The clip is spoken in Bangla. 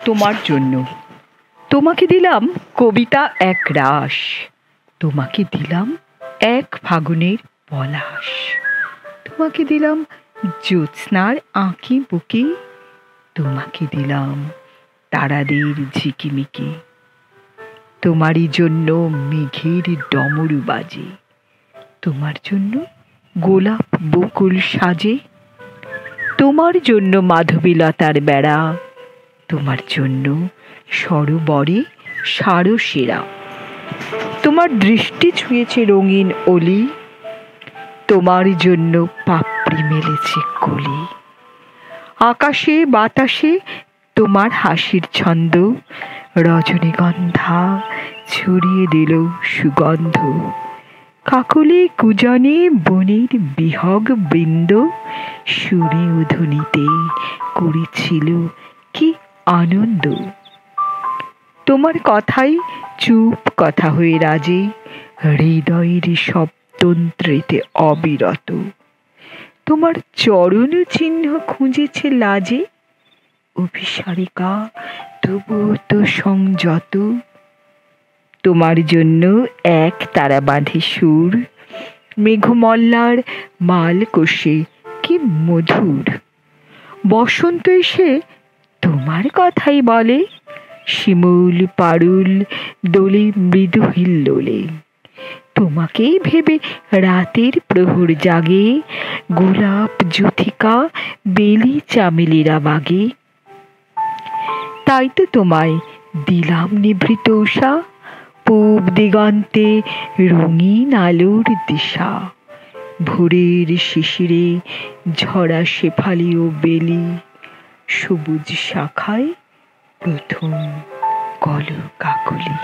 তোমার জন্য। তোমাকে দিলাম কবিতা এক রাস, তোমাকে দিলাম এক ফাগুনের পলাশ, তোমাকে দিলাম জ্যোৎস্নার আঁকি বুকি, তোমাকে দিলাম তারাদের ঝিকিমিকি। তোমারই জন্য মেঘের ডমরু বাজে, তোমার জন্য গোলাপ বকুল সাজে, তোমার জন্য মাধবীলতার বেড়া, তোমার জন্য সরোবরে সারসেরা। তোমার দৃষ্টি ছুঁয়েছে রঙিন অলি, তোমার জন্য পাপড়ি মেলেছে কলি। আকাশে বাতাসে তোমার হাসির ছন্দ, রজনীগন্ধা ছড়িয়ে দিল সুগন্ধ। কাকলি কুজনে বনের বিহগ বৃন্দ, সুরে ও ধ্বনিতে করেছিল কি আনন্দ। তোমার কথাই চুপ কথা হয়ে রাজে, হৃদয়ের সপ্তন্ত্রেতে অবিরত। তোমার চরণ চিহ্ন খুঁজেছে লাজে, অভিসারিকা তবুও তো সংযত। তোমার জন্য এক তারা বাঁধে সুর, মেঘমল্লার মাল কষে কি মধুর। বসন্ত এসে তোমার কথাই বলে, শিমুল পারুল দোলে মৃদু হিল্লোলে। তোমাকেই ভেবে রাতের প্রহর জাগে, গোলাপ যুথিকা বেলি চামেলিরা বাগে। তাই তো তোমায় দিলাম নিভৃত উষা, পূব দিগন্তে রঙিন আলোর দিশা। ভোরের শিশিরে ঝরা শেফালি ও বেলি, সবুজ শাখায় প্রথম কলকাকলি।